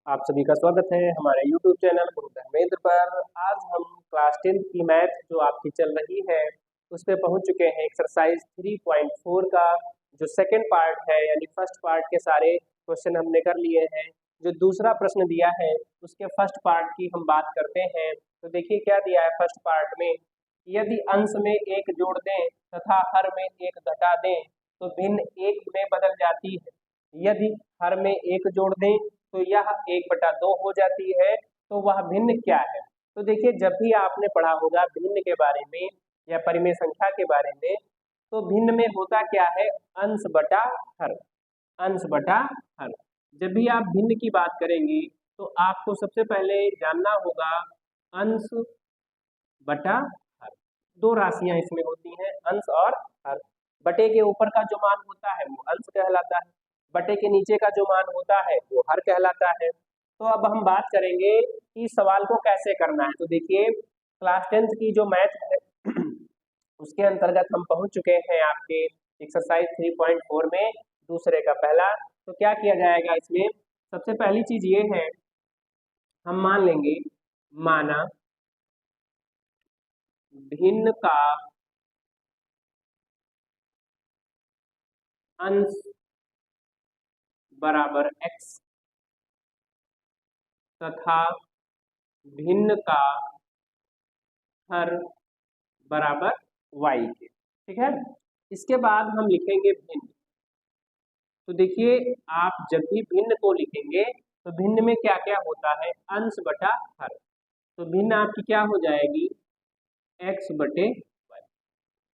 आप सभी का स्वागत है हमारे YouTube चैनल गुरु धर्मेंद्र पर। आज हम क्लास 10 की मैथ जो आपकी चल रही है उस पे पहुंच चुके हैं। एक्सरसाइज 3.4 का जो सेकंड पार्ट है यानी फर्स्ट पार्ट के सारे क्वेश्चन हमने कर लिए हैं। जो दूसरा प्रश्न दिया है उसके फर्स्ट पार्ट की हम बात करते हैं। तो देखिए क्या दिया है फर्स्ट पार्ट में। यदि अंश में एक जोड़ दें तथा हर में एक घटा दें तो भिन्न एक में बदल जाती है। यदि हर में एक जोड़ दें तो यह 1/2 हो जाती है। तो वह भिन्न क्या है? तो देखिए जब भी आपने पढ़ा होगा भिन्न के बारे में या परिमेय संख्या के बारे में, तो भिन्न में होता क्या है? अंश बटा हर। अंश बटा हर। जब भी आप भिन्न की बात करेंगे तो आपको सबसे पहले जानना होगा अंश बटा हर। दो राशियां इसमें होती हैं, अंश और हर। बटे के ऊपर का जो मान होता है वो अंश कहलाता है, बटे के नीचे का जो मान होता है वो हर कहलाता है। तो अब हम बात करेंगे कि सवाल को कैसे करना है। तो देखिए क्लास 10 की जो मैथ है उसके अंतर्गत हम पहुंच चुके हैं आपके एक्सरसाइज 3.4 में, दूसरे का पहला। तो क्या किया जाएगा इसमें? सबसे पहली चीज ये है, हम मान लेंगे माना भिन्न का अंश बराबर x तथा भिन्न का हर बराबर y के। ठीक है, इसके बाद हम लिखेंगे भिन्न। तो देखिए आप जब भी भिन्न को लिखेंगे तो भिन्न में क्या क्या होता है? अंश बटा हर। तो भिन्न आपकी क्या हो जाएगी? x बटे y।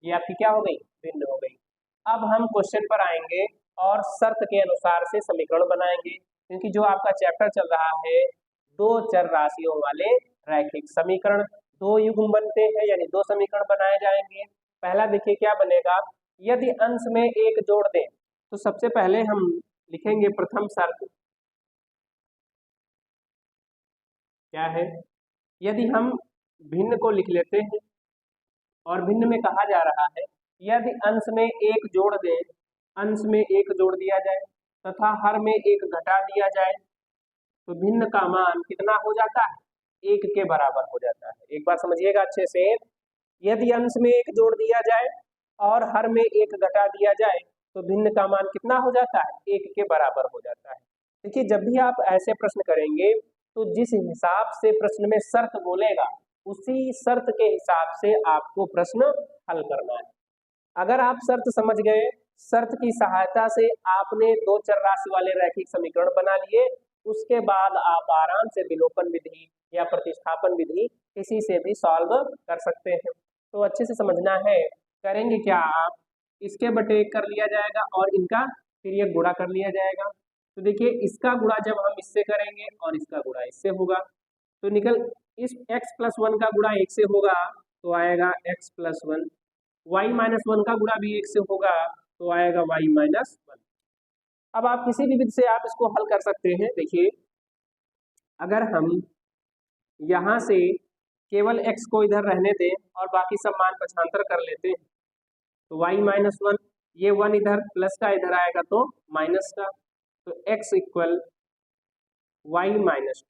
ये आपकी क्या हो गई? भिन्न हो गई। अब हम क्वेश्चन पर आएंगे और शर्त के अनुसार से समीकरण बनाएंगे, क्योंकि जो आपका चैप्टर चल रहा है दो चर राशियों वाले रैखिक समीकरण। दो युग्म बनते हैं यानी दो समीकरण बनाए जाएंगे। पहला देखिए क्या बनेगा, यदि अंश में एक जोड़ दें तो सबसे पहले हम लिखेंगे प्रथम शर्त क्या है। यदि हम भिन्न को लिख लेते हैं और भिन्न में कहा जा रहा है यदि अंश में एक जोड़ दें, अंश में एक जोड़ दिया जाए तथा हर में एक घटा दिया जाए तो भिन्न का मान कितना हो जाता है? एक के बराबर हो जाता है। एक बार समझिएगा अच्छे से, यदि अंश में एक जोड़ दिया जाए और हर में एक घटा दिया जाए तो भिन्न का मान कितना हो जाता है? एक के बराबर हो जाता है। देखिए जब भी आप ऐसे प्रश्न करेंगे तो जिस हिसाब से प्रश्न में शर्त बोलेगा उसी शर्त के हिसाब से आपको प्रश्न हल करना है। अगर आप शर्त समझ गए, शर्त की सहायता से आपने दो चर राशि वाले रैखिक समीकरण बना लिए, उसके बाद आप आराम से विलोपन विधि या प्रतिस्थापन विधि किसी से भी सॉल्व कर सकते हैं। तो अच्छे से समझना है। करेंगे क्या आप? इसके बटे एक कर लिया जाएगा और इनका फिर ये गुणा कर लिया जाएगा। तो देखिए इसका गुणा जब हम इससे करेंगे और इसका गुणा इससे होगा तो निकल इस x+1 का गुणा एक से होगा तो आएगा x+1। y-1 का गुणा भी एक से होगा तो आएगा y-1। अब आप किसी भी विधि से आप इसको हल कर सकते हैं। देखिए अगर हम यहाँ से केवल x को इधर रहने दें और बाकी सब मान पक्षांतर कर लेते हैं तो y-1, ये 1 इधर प्लस का इधर आएगा तो माइनस का, तो x इक्वल y-2।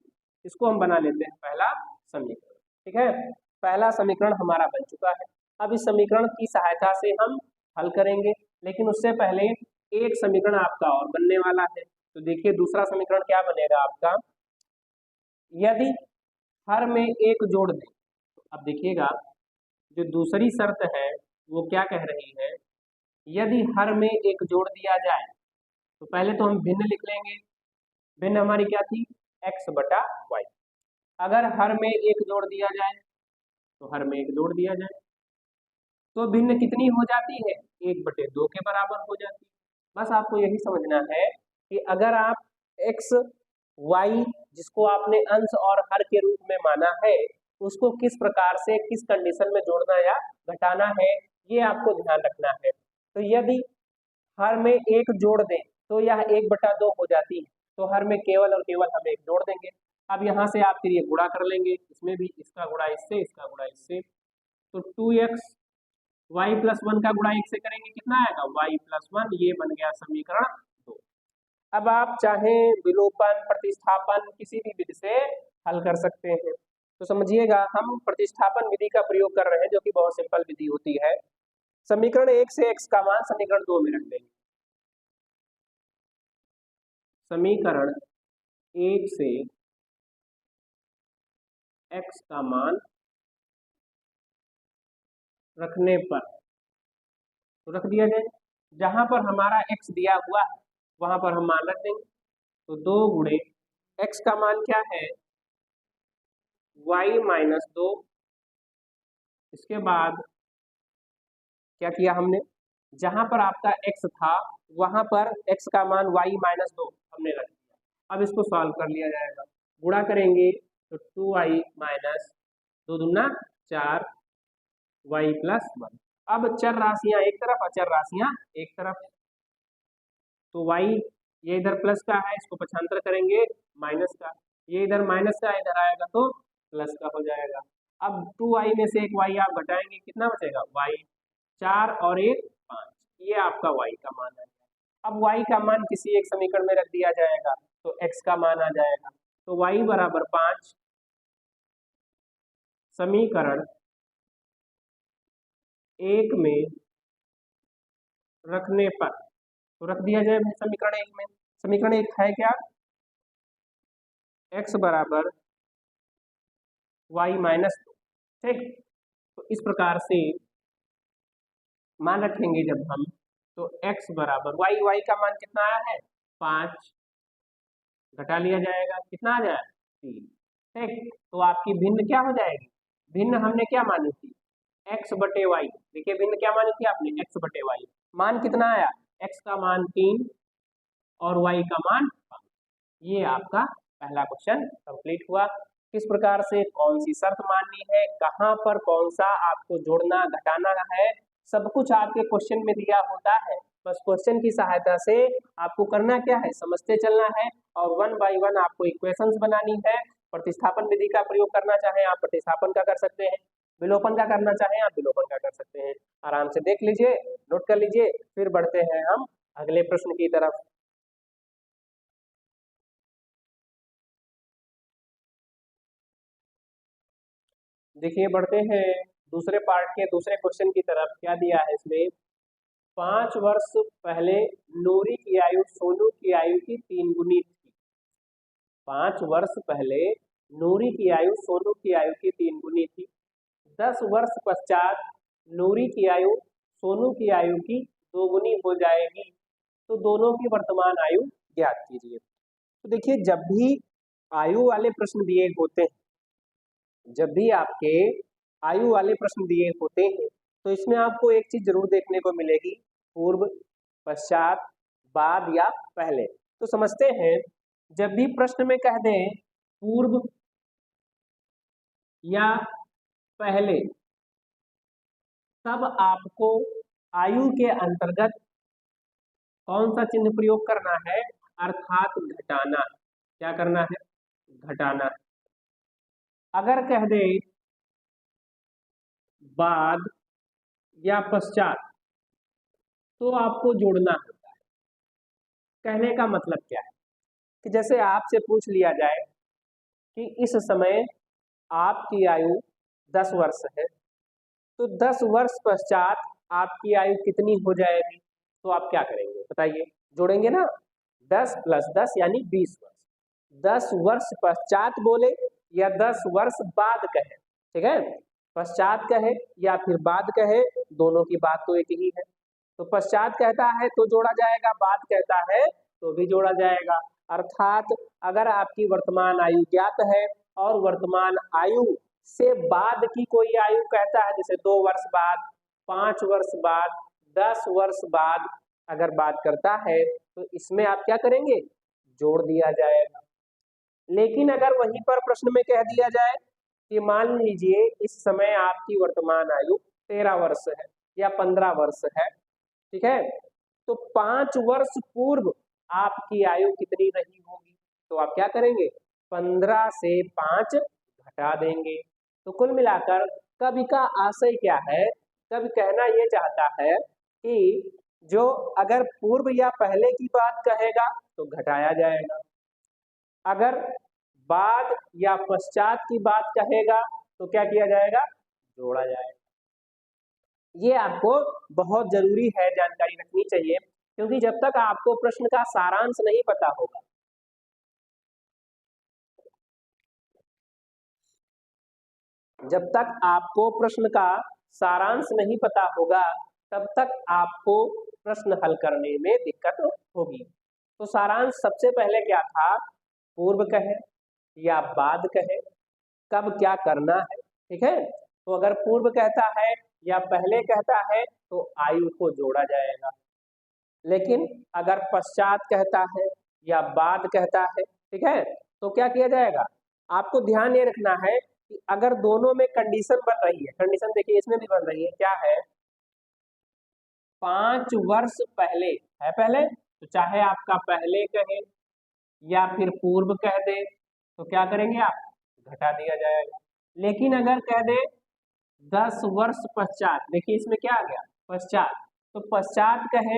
इसको हम बना लेते हैं पहला समीकरण। ठीक है, पहला समीकरण हमारा बन चुका है। अब इस समीकरण की सहायता से हम हल करेंगे, लेकिन उससे पहले एक समीकरण आपका और बनने वाला है। तो देखिए दूसरा समीकरण क्या बनेगा आपका, यदि हर में एक जोड़ दें। अब देखिएगा जो दूसरी शर्त है वो क्या कह रही है, यदि हर में एक जोड़ दिया जाए तो पहले तो हम भिन्न लिख लेंगे। भिन्न हमारी क्या थी? x बटा y। अगर हर में एक जोड़ दिया जाए तो हर में एक जोड़ दिया जाए तो भिन्न कितनी हो जाती है? 1/2 के बराबर हो जाती है। बस आपको यही समझना है कि अगर आप x y जिसको आपने अंश और हर के रूप में माना है उसको किस प्रकार से किस कंडीशन में जोड़ना या घटाना है ये आपको ध्यान रखना है। तो यदि हर में एक जोड़ दें तो यह 1/2 हो जाती है, तो हर में केवल और केवल हम एक जोड़ देंगे। अब यहाँ से आप फिर ये गुणा कर लेंगे, इसमें भी इसका गुणा इससे इसका गुणा इससे, तो 2x y+1 का गुणा एक से करेंगे कितना आएगा? y+1। ये बन गया समीकरण 2। अब आप चाहें विलोपन, प्रतिस्थापन किसी भी विधि से हल कर सकते हैं। तो समझिएगा, हम प्रतिस्थापन विधि का प्रयोग कर रहे हैं, जो कि बहुत सिंपल विधि होती है। समीकरण 1 से x का मान समीकरण 2 में रख देंगे। समीकरण 1 से x का मान रखने पर तो रख दिया जाए, जहां पर हमारा x दिया हुआ है वहां पर हम मान रख देंगे। तो 2 गुणे x का मान क्या है, y माइनस 2। इसके बाद क्या किया हमने, जहां पर आपका x था वहां पर x का मान y माइनस 2 हमने रख दिया। अब इसको सॉल्व कर लिया जाएगा, गुणा करेंगे तो 2y माइनस 2 दूना 4 y प्लस 1। अब चर राशियां एक तरफ और चर राशियां एक तरफ, तो y ये इधर प्लस का है, इसको पक्षांतर करेंगे माइनस का, ये इधर माइनस का इधर आएगा तो प्लस का हो जाएगा। अब 2y में से एक y आप घटाएंगे, कितना बचेगा y, 4 और 1 5, ये आपका y का मान है। अब y का मान किसी एक समीकरण में रख दिया जाएगा तो x का मान आ जाएगा। तो y बराबर 5 समीकरण 1 में रखने पर तो रख दिया जाए समीकरण 1 में। समीकरण 1 है क्या, x बराबर y माइनस 2, ठीक। तो इस प्रकार से मान रखेंगे जब हम, तो x बराबर y का मान कितना आया है 5, घटा लिया जाएगा, कितना आ जाएगा 3, ठीक। तो आपकी भिन्न क्या हो जाएगी, भिन्न हमने क्या मानी थी x बटे y, देखिए भिन्न क्या मानी थी आपने x बटे y, मान कितना आया, x का मान 3 और y का मान 5। ये आपका पहला क्वेश्चन कंप्लीट हुआ। किस प्रकार से कौन सी शर्त माननी है, कहां पर कौन सा आपको जोड़ना घटाना है, सब कुछ आपके क्वेश्चन में दिया होता है। बस क्वेश्चन की सहायता से आपको करना क्या है, समझते चलना है और 1 बाय 1 आपको इक्वेशंस बनानी है। प्रतिस्थापन विधि का प्रयोग करना चाहें आप प्रतिस्थापन का कर सकते हैं, विलोपन का करना चाहें आप विलोपन का कर सकते हैं। आराम से देख लीजिए, नोट कर लीजिए, फिर बढ़ते हैं हम अगले प्रश्न की तरफ। देखिए बढ़ते हैं दूसरे पार्ट के दूसरे क्वेश्चन की तरफ। क्या दिया है इसमें, 5 वर्ष पहले नूरी की आयु सोनू की आयु की 3 गुनी थी। 5 वर्ष पहले नूरी की आयु सोनू की आयु की 3 गुनी थी। 10 वर्ष पश्चात नूरी की आयु सोनू की आयु की 2 गुनी हो जाएगी, तो दोनों की वर्तमान आयु ज्ञात कीजिए। तो देखिए, जब भी आयु वाले प्रश्न दिए होते हैं, जब भी आपके आयु वाले प्रश्न दिए होते हैं, तो इसमें आपको एक चीज जरूर देखने को मिलेगी, पूर्व, पश्चात, बाद या पहले। तो समझते हैं, जब भी प्रश्न में कह दें पूर्व या पहले, तब आपको आयु के अंतर्गत कौन सा चिन्ह प्रयोग करना है, अर्थात घटाना। क्या करना है, घटाना। अगर कह दे बाद या पश्चात, तो आपको जोड़ना होता है। कहने का मतलब क्या है कि जैसे आपसे पूछ लिया जाए कि इस समय आपकी आयु 10 वर्ष है, तो 10 वर्ष पश्चात आपकी आयु कितनी हो जाएगी, तो आप क्या करेंगे बताइए, जोड़ेंगे ना, 10 प्लस 10 यानी 20 वर्ष। 10 वर्ष पश्चात बोले या 10 वर्ष बाद कहे, ठीक है, पश्चात कहे या फिर बाद कहे, दोनों की बात तो एक ही है। तो पश्चात कहता है तो जोड़ा जाएगा, बाद कहता है तो भी जोड़ा जाएगा। अर्थात अगर आपकी वर्तमान आयु ज्ञात है और वर्तमान आयु से बाद की कोई आयु कहता है, जैसे 2 वर्ष बाद, 5 वर्ष बाद, 10 वर्ष बाद अगर बात करता है, तो इसमें आप क्या करेंगे, जोड़ दिया जाएगा। लेकिन अगर वहीं पर प्रश्न में कह दिया जाए कि मान लीजिए इस समय आपकी वर्तमान आयु 13 वर्ष है या 15 वर्ष है, ठीक है, तो 5 वर्ष पूर्व आपकी आयु कितनी रही होगी, तो आप क्या करेंगे, 15 से 5 घटा देंगे। तो कुल मिलाकर कवि का आशय क्या है, कवि कहना ये चाहता है कि जो अगर पूर्व या पहले की बात कहेगा तो घटाया जाएगा। अगर बाद या पश्चात की बात कहेगा तो क्या किया जाएगा, जोड़ा जाएगा। ये आपको बहुत जरूरी है, जानकारी रखनी चाहिए, क्योंकि जब तक आपको प्रश्न का सारांश नहीं पता होगा, जब तक आपको प्रश्न का सारांश नहीं पता होगा तब तक आपको प्रश्न हल करने में दिक्कत होगी। तो सारांश सबसे पहले क्या था, पूर्व कहे या बाद कहे, कब क्या करना है, ठीक है। तो अगर पूर्व कहता है या पहले कहता है तो आयु को जोड़ा जाएगा, लेकिन अगर पश्चात कहता है या बाद कहता है, ठीक है, तो क्या किया जाएगा। आपको ध्यान ये रखना है कि अगर दोनों में कंडीशन बन रही है, कंडीशन देखिए इसमें भी बन रही है, क्या है, 5 वर्ष पहले है, पहले, तो चाहे आपका पहले कहे या फिर पूर्व कह दे तो क्या करेंगे आप, घटा दिया जाएगा। लेकिन अगर कह दे 10 वर्ष पश्चात, देखिए इसमें क्या आ गया, पश्चात, तो पश्चात कहे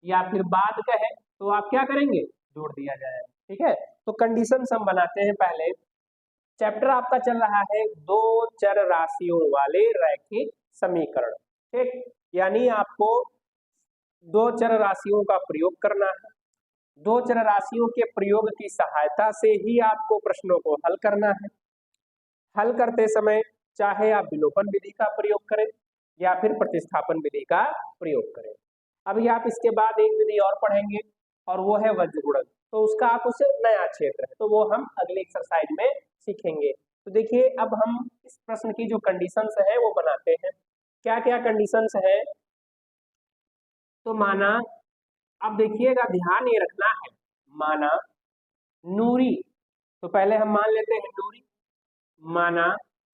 या फिर बाद कहे तो आप क्या करेंगे, जोड़ दिया जाएगा, ठीक है। तो कंडीशन हम बनाते हैं। पहले चैप्टर आपका चल रहा है दो चर राशियों वाले रैखिक समीकरण, ठीक, यानी आपको दो चर राशियों का प्रयोग करना है। दो चर राशियों के प्रयोग की सहायता से ही आपको प्रश्नों को हल करना है। हल करते समय चाहे आप विलोपन विधि का प्रयोग करें या फिर प्रतिस्थापन विधि का प्रयोग करें। अभी आप इसके बाद एक विधि और पढ़ेंगे और वो है वज्र गुणन, तो उसका आप उसे नया क्षेत्र है, तो वो हम अगले एक्सरसाइज में सीखेंगे। तो देखिए अब हम इस प्रश्न की जो कंडीशंस है वो बनाते हैं। क्या क्या कंडीशंस है, तो माना, अब देखिएगा ध्यान ये रखना है, माना नूरी, तो पहले हम मान लेते हैं नूरी, माना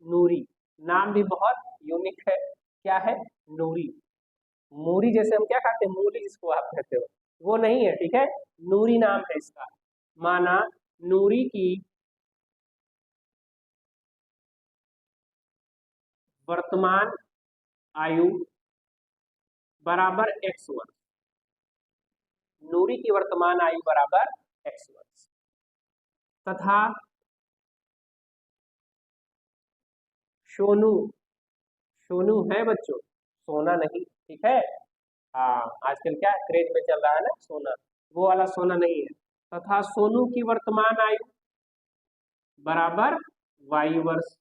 नूरी, नाम भी बहुत यूनिक है, क्या है, नूरी। मूरी जैसे हम क्या खाते हैं, मूली जिसको आप कहते हो, वो नहीं है, ठीक है, नूरी नाम है इसका। माना नूरी की वर्तमान आयु बराबर x वर्ष, नूरी की वर्तमान आयु बराबर x वर्ष, तथा सोनू, सोनू है बच्चों, सोना नहीं, ठीक है, हाँ आजकल क्या क्रेज में चल रहा है ना सोना, वो वाला सोना नहीं है, तथा सोनू की वर्तमान आयु बराबर y वर्ष।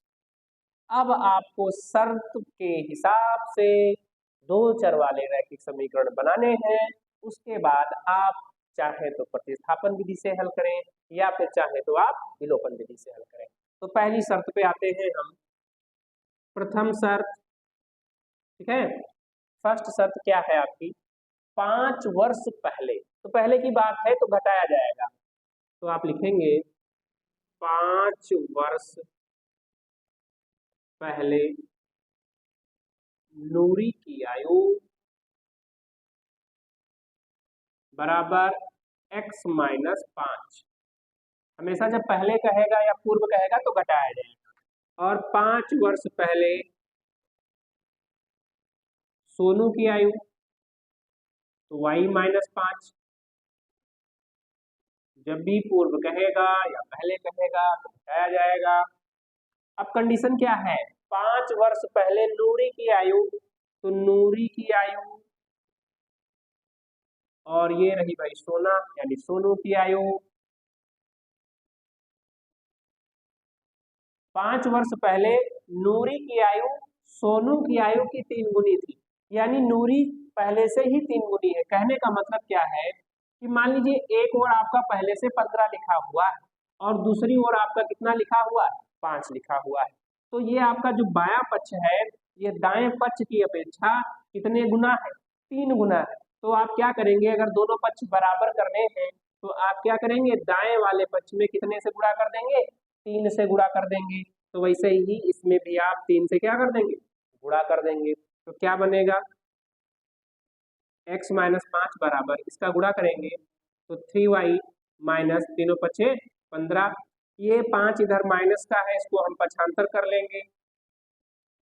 अब आपको शर्त के हिसाब से दो चर वाले रैखिक समीकरण बनाने हैं। उसके बाद आप चाहे तो प्रतिस्थापन विधि से हल करें या फिर चाहे तो आप विलोपन विधि से हल करें। तो पहली शर्त पे आते हैं हम, प्रथम शर्त, ठीक है, फर्स्ट शर्त क्या है आपकी, 5 वर्ष पहले, तो पहले की बात है तो घटाया जाएगा, तो आप लिखेंगे 5 वर्ष पहले नूरी की आयु बराबर x माइनस 5। हमेशा जब पहले कहेगा या पूर्व कहेगा तो घटाया जाएगा। और 5 वर्ष पहले सोनू की आयु, तो y माइनस 5, जब भी पूर्व कहेगा या पहले कहेगा तो घटाया जाएगा। अब कंडीशन क्या है, 5 वर्ष पहले नूरी की आयु, तो नूरी की आयु और ये रही भाई सोना यानी सोनू की आयु, 5 वर्ष पहले नूरी की आयु सोनू की आयु की 3 गुनी थी, यानी नूरी पहले से ही 3 गुनी है। कहने का मतलब क्या है कि मान लीजिए एक ओर आपका पहले से 15 लिखा हुआ है और दूसरी ओर आपका कितना लिखा हुआ है, 5 लिखा हुआ है, तो ये आपका जो बायां पक्ष है ये दाएं पक्ष की अपेक्षा कितने गुना है, 3 गुना है। तो आप क्या करेंगे, अगर दोनों पक्ष बराबर करने हैं तो आप क्या करेंगे, दाएं वाले पक्ष में कितने से गुणा कर देंगे, 3 से गुणा कर देंगे। तो वैसे ही इसमें भी आप 3 से क्या कर देंगे, गुणा कर देंगे। तो क्या बनेगा, x माइनस 5 बराबर, इसका गुणा करेंगे तो 3y माइनस, तीनों पक्षे 15, ये 5 इधर माइनस का है, इसको हम पक्षांतर कर लेंगे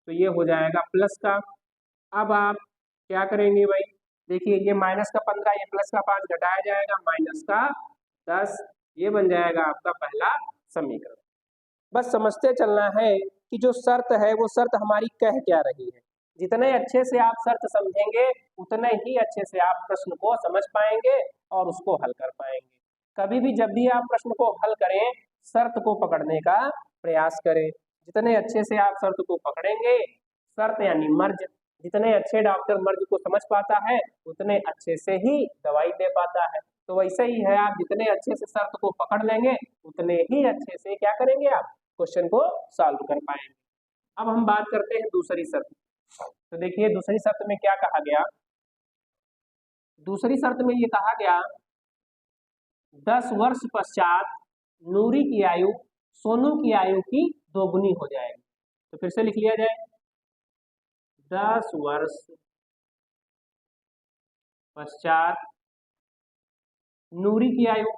तो ये हो जाएगा प्लस का। अब आप क्या करेंगे भाई, देखिए ये माइनस का 15, ये प्लस का 5 घटाया जाएगा, माइनस का 10, ये बन जाएगा आपका पहला समीकरण। बस समझते चलना है कि जो शर्त है वो शर्त हमारी कह क्या रही है। जितने अच्छे से आप शर्त समझेंगे उतने ही अच्छे से आप प्रश्न को समझ पाएंगे और उसको हल कर पाएंगे। कभी भी जब भी आप प्रश्न को हल करें शर्त को पकड़ने का प्रयास करें। जितने अच्छे से आप शर्त को पकड़ेंगे, शर्त यानी मर्ज, जितने अच्छे डॉक्टर मर्ज को समझ पाता है उतने अच्छे से ही दवाई दे पाता है। तो वैसे ही है, आप जितने अच्छे से शर्त को पकड़ लेंगे उतने ही अच्छे से क्या करेंगे, आप क्वेश्चन को सॉल्व कर पाएंगे। अब हम बात करते हैं दूसरी शर्त। तो देखिए दूसरी शर्त में क्या कहा गया। दूसरी शर्त में ये कहा गया 10 वर्ष पश्चात नूरी की आयु सोनू की आयु की दोगुनी हो जाएगी। तो फिर से लिख लिया जाए, 10 वर्ष पश्चात नूरी की आयु।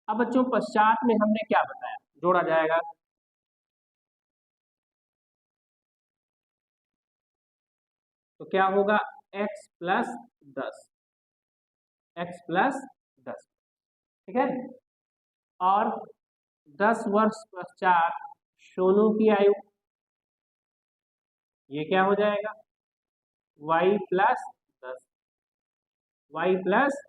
अब बच्चों पश्चात में हमने क्या बताया, जोड़ा जाएगा। तो क्या होगा, x प्लस 10, x प्लस 10, ठीक है। और 10 वर्ष पश्चात सोनू की आयु, ये क्या हो जाएगा, y प्लस 10, y प्लस,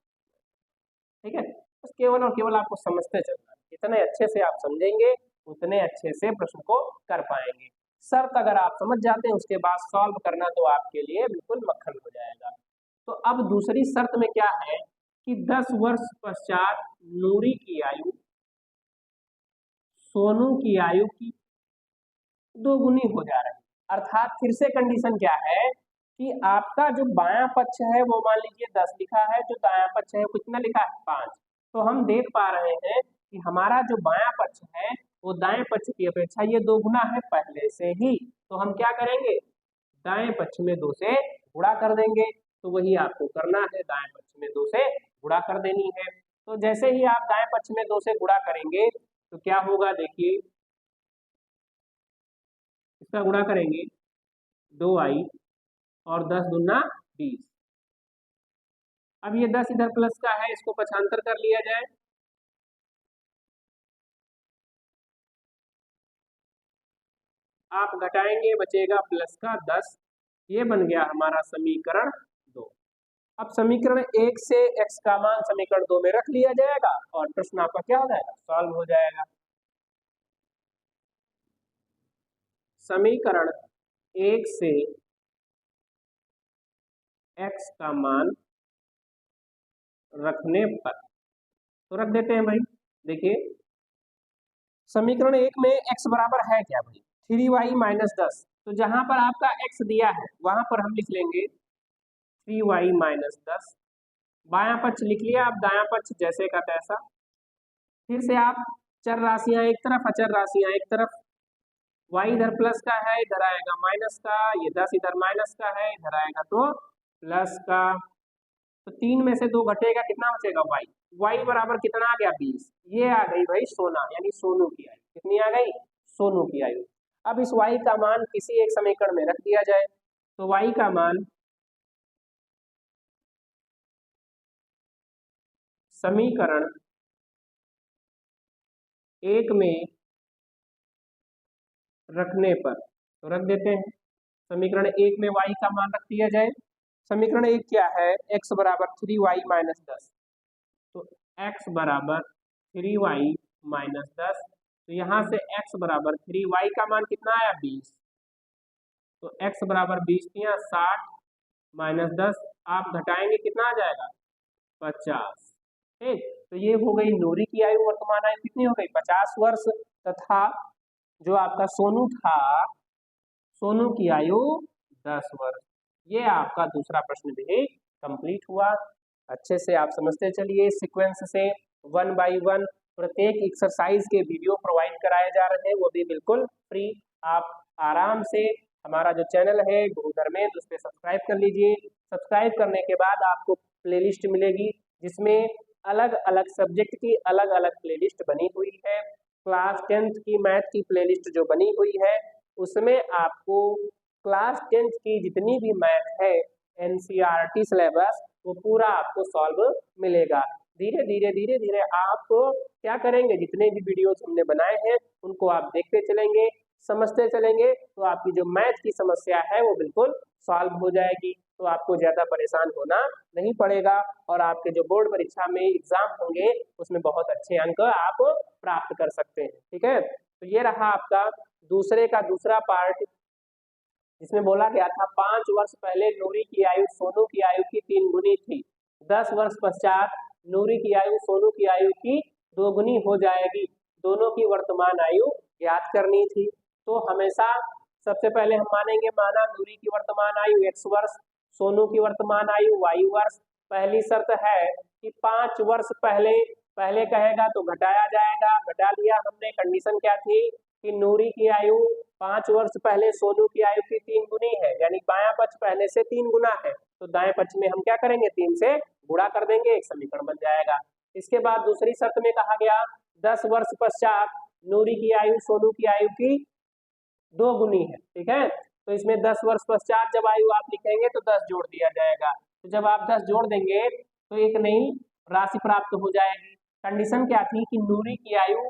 ठीक है। बस केवल और केवल आपको समझते चलना, जितने अच्छे से आप समझेंगे उतने अच्छे से प्रश्न को कर पाएंगे। शर्त अगर आप समझ जाते हैं उसके बाद सॉल्व करना तो आपके लिए बिल्कुल मक्खन हो जाएगा। तो अब दूसरी शर्त में क्या है कि 10 वर्ष पश्चात नूरी की आयु सोनू की आयु की दोगुनी हो जा रही है। अर्थात फिर से कंडीशन क्या है कि आपका जो बायां पक्ष है वो मान लीजिए 10 लिखा है, जो दायां पक्ष है वो कितना लिखा है, 5। तो हम देख पा रहे हैं कि हमारा जो बायां पक्ष है वो दाएं पक्ष की अपेक्षा ये 2 गुना है पहले से ही। तो हम क्या करेंगे, दाएं पक्ष में 2 से गुणा कर देंगे। तो वही आपको करना है, दाएं पक्ष में 2 से गुणा कर देनी है। तो जैसे ही आप दाएं पक्ष में 2 से गुणा करेंगे तो क्या होगा, देखिए इसका गुणा करेंगे 2i और 10 दूना 20। अब ये 10 इधर प्लस का है, इसको पक्षांतर कर लिया जाए। आप घटाएंगे बचेगा प्लस का 10, ये बन गया हमारा समीकरण 2। अब समीकरण 1 से x का मान समीकरण 2 में रख लिया जाएगा और प्रश्न आपका क्या हो जाएगा, सॉल्व हो जाएगा। समीकरण 1 से x का मान रखने पर, तो रख देते हैं भाई। देखिए समीकरण 1 में x बराबर है क्या भाई, 3y माइनस 10। तो जहां पर आपका x दिया है वहां पर हम लिख लेंगे 3y माइनस 10। बायां पक्ष लिख लिया, आप दायां पक्ष जैसे का तैसा। फिर से आप चर राशियां एक तरफ, अचर राशियां एक तरफ। y इधर प्लस का है, इधर आएगा माइनस का, ये 10 इधर माइनस का है, इधर आएगा तो प्लस का। तो 3 में से 2 घटेगा, कितना बचेगा y। y बराबर कितना आ गया, 20। ये आ गई भाई सोना यानी सोनू की आयु। कितनी आ गई, सोनू की आयु। अब इस y का मान किसी एक समीकरण में रख दिया जाए। तो y का मान समीकरण 1 में रखने पर, तो रख देते हैं। समीकरण 1 में y का मान रख दिया जाए। समीकरण 1 क्या है, x बराबर 3y माइनस 10। तो x बराबर 3y माइनस 10। तो यहाँ से x बराबर 3y का मान कितना आया, 20। तो x बराबर 20 दिया 60 माइनस 10, आप घटाएंगे कितना आ जाएगा, 50। ठीक, तो ये हो गई नूरी की आयु, वर्तमान आयु कितनी हो गई, 50 वर्ष। तथा जो आपका सोनू था, सोनू की आयु 10 वर्ष। ये आपका दूसरा प्रश्न भी कंप्लीट हुआ। अच्छे से आप समझते चलिए, सीक्वेंस से 1 बाय 1 प्रत्येक एक्सरसाइज के वीडियो प्रोवाइड कराए जा रहे हैं, वो भी बिल्कुल फ्री। आप आराम से हमारा जो चैनल है गुरु धर्मेंद्र, उस पर सब्सक्राइब कर लीजिए। सब्सक्राइब करने के बाद आपको प्लेलिस्ट मिलेगी जिसमें अलग अलग सब्जेक्ट की अलग अलग प्लेलिस्ट बनी हुई है। क्लास 10th की मैथ की प्लेलिस्ट जो बनी हुई है उसमें आपको क्लास 10th की जितनी भी मैथ है NCERT सिलेबस वो पूरा आपको सॉल्व मिलेगा। धीरे धीरे आप क्या करेंगे, जितने भी वीडियोस हमने बनाए हैं उनको आप देखते चलेंगे, समझते चलेंगे, तो आपकी जो मैथ की समस्या है वो बिल्कुल सॉल्व हो जाएगी। तो आपको ज्यादा परेशान होना नहीं पड़ेगा और आपके जो बोर्ड परीक्षा में एग्जाम होंगे उसमें बहुत अच्छे अंक आप प्राप्त कर सकते हैं। ठीक है, तो ये रहा आपका दूसरे का दूसरा पार्ट, जिसमें बोला गया था 5 वर्ष पहले नूरी की आयु सोनू की आयु की 3 गुनी थी, 10 वर्ष पश्चात नूरी की आयु सोनू की आयु की 2 गुनी हो जाएगी, दोनों की वर्तमान आयु ज्ञात करनी थी। तो हमेशा सबसे पहले हम मानेंगे, माना नूरी की वर्तमान आयु x वर्ष, सोनू की वर्तमान आयु y वर्ष। पहली शर्त है कि 5 वर्ष पहले, पहले कहेगा तो घटाया जाएगा, घटा लिया हमने। कंडीशन क्या थी कि नूरी की आयु 5 वर्ष पहले सोनू की आयु की 3 गुनी है, यानी बायां पक्ष पहले से 3 गुना है, तो दाएं पक्ष में हम क्या करेंगे, 3 से गुणा कर देंगे, एक समीकरण बन जाएगा। इसके बाद दूसरी शर्त में कहा गया 10 वर्ष पश्चात नूरी की आयु सोनू की आयु की 2 गुनी है। ठीक है, तो इसमें 10 वर्ष पश्चात जब आयु आप लिखेंगे तो 10 जोड़ दिया जाएगा, तो जब आप 10 जोड़ देंगे तो एक नई राशि प्राप्त हो जाएगी। कंडीशन क्या थी कि नूरी की आयु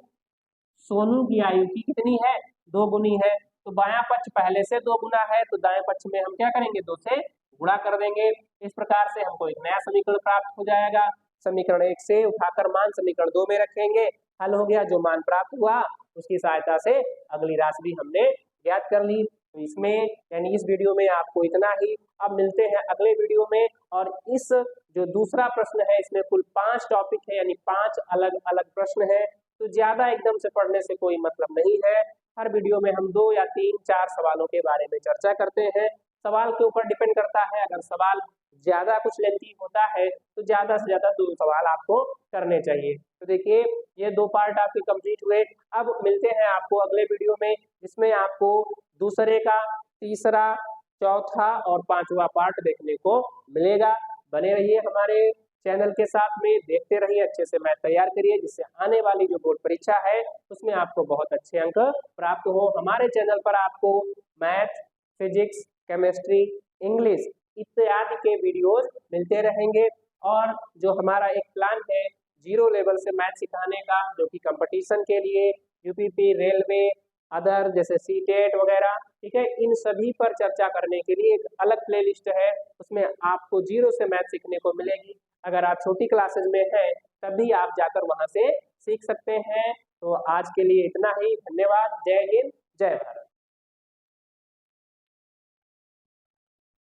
सोनू की आयु की कितनी है, 2 गुनी है, तो बायां पक्ष पहले से 2 गुना है, तो दाएं पक्ष में हम क्या करेंगे, 2 से गुणा कर देंगे। इस प्रकार से हमको एक नया समीकरण प्राप्त हो जाएगा। समीकरण 1 से उठाकर मान समीकरण 2 में रखेंगे, हल हो गया। जो मान प्राप्त हुआ उसकी सहायता से अगली राशि भी हमने ज्ञात कर ली। तो इसमें यानी इस वीडियो में आपको इतना ही। अब मिलते हैं अगले वीडियो में, और इस जो दूसरा प्रश्न है इसमें कुल 5 टॉपिक है, यानी 5 अलग अलग प्रश्न है, तो ज्यादा एकदम से पढ़ने से कोई मतलब नहीं है। हर वीडियो में हम 2 या 3 4 सवालों के बारे में चर्चा करते हैं। सवाल के ऊपर डिपेंड करता है, अगर सवाल ज्यादा कुछ लेंथी होता है तो ज्यादा से ज्यादा 2 सवाल आपको करने चाहिए। तो देखिए ये 2 पार्ट आपके कंप्लीट हुए। अब मिलते हैं आपको अगले वीडियो में, जिसमें आपको दूसरे का तीसरा, चौथा और 5वां पार्ट देखने को मिलेगा। बने रहिए हमारे चैनल के साथ में, देखते रहिए, अच्छे से मैथ तैयार करिए, जिससे आने वाली जो बोर्ड परीक्षा है उसमें आपको बहुत अच्छे अंक प्राप्त हो। हमारे चैनल पर आपको मैथ, फिजिक्स, केमिस्ट्री, इंग्लिश इत्यादि के वीडियोस मिलते रहेंगे। और जो हमारा एक प्लान है 0 लेवल से मैथ सिखाने का, जो कि कंपटीशन के लिए यूपीपी, रेलवे, अदर जैसे सीटेट वगैरह, ठीक है, इन सभी पर चर्चा करने के लिए एक अलग प्लेलिस्ट है, उसमें आपको 0 से मैथ सीखने को मिलेगी। अगर आप छोटी क्लासेज में हैं तभी आप जाकर वहां से सीख सकते हैं। तो आज के लिए इतना ही, धन्यवाद, जय हिंद, जय भारत।